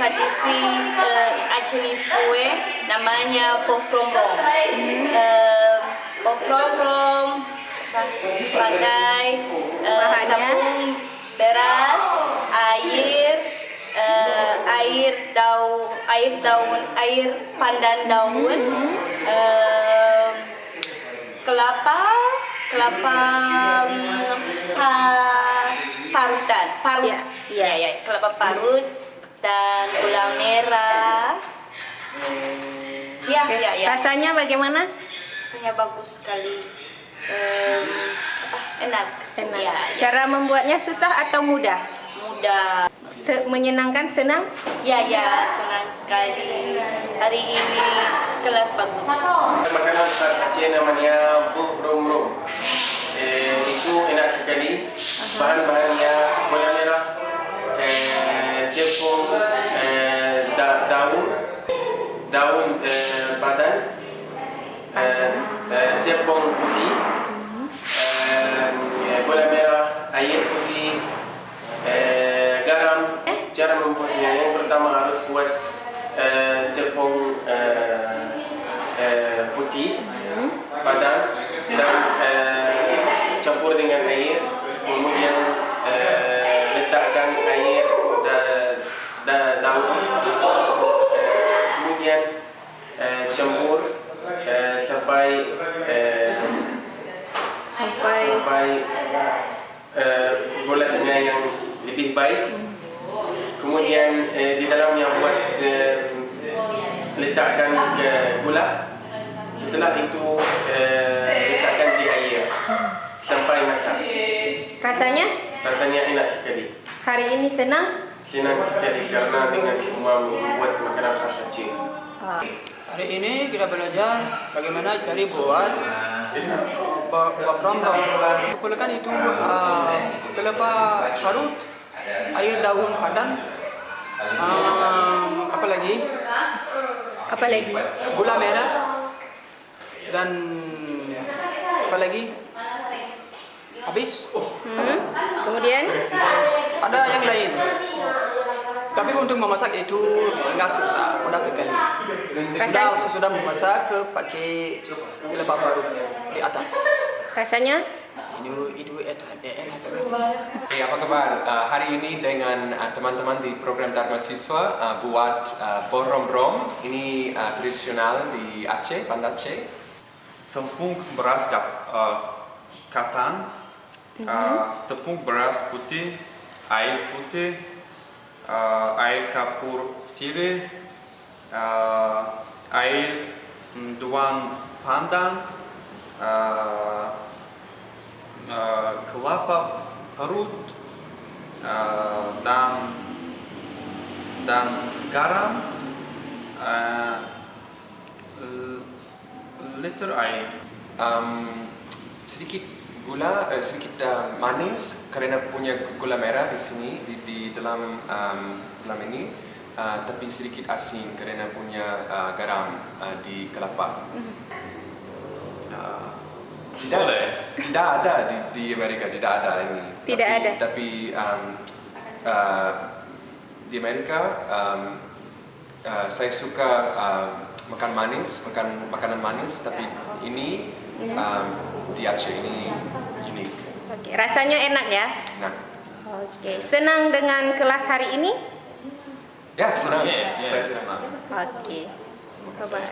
tradisi Aceh kue namanya pokromrom. Pokromrom sebagai tepung beras, air pandan daun, kelapa parutan, kelapa parut dan gula merah. Rasanya bagaimana? Rasanya bagus sekali. Enak. Ya. Cara membuatnya susah atau mudah? Mudah. Menyenangkan, senang? Ya, senang sekali. Hari ini kelas bagus. Makanan khas Aceh namanya pokromrom. Itu enak sekali. Bahan-bahannya gula merah, tepung, daun pandan, tepung putih, gula merah, air putih, garam. Cara membuatnya, yang pertama harus buat tepung putih, padang, dan campur dengan air. Kemudian letakkan air dan daun. Kemudian campur sampai bulatnya yang lebih baik. Kemudian di dalamnya buat letakkan gula. Setelah itu letakkan di air sampai masak. Rasanya enak sekali. hari ini senang? Senang sekali karena dengan semua membuat makanan khas Aceh. Hari ini kita belajar bagaimana cara buat pokromrom. Perlukan itu kelapa parut, air daun pandan, apa lagi? Gula merah dan apa lagi? Habis? Kemudian? Ada yang lain. Tapi untuk memasak itu enggak susah, mudah sekali. Sesudah memasak pakai kelapa parut di atas. Rasanya? Itu enak sekali. Apa kabar? Hari ini dengan teman-teman di program Dharma Siswa buat pokromrom. Ini tradisional di Aceh, Banda Aceh. Tepung beras ketan, tepung beras putih, air putih, air kapur sirih, air daun pandan, kelapa parut, dan garam, liter air. Sedikit gula, sedikit manis karena punya gula merah di sini di dalam ini, tapi sedikit asin karena punya garam di kelapa. Tidak ada di Amerika, tidak ada ini. Tapi di Amerika saya suka makan makanan manis, tapi ini di Aceh ini unik. Oke, rasanya enak ya? Enak. Oke, senang dengan kelas hari ini? Ya, senang. Saya senang. Oke, bye-bye.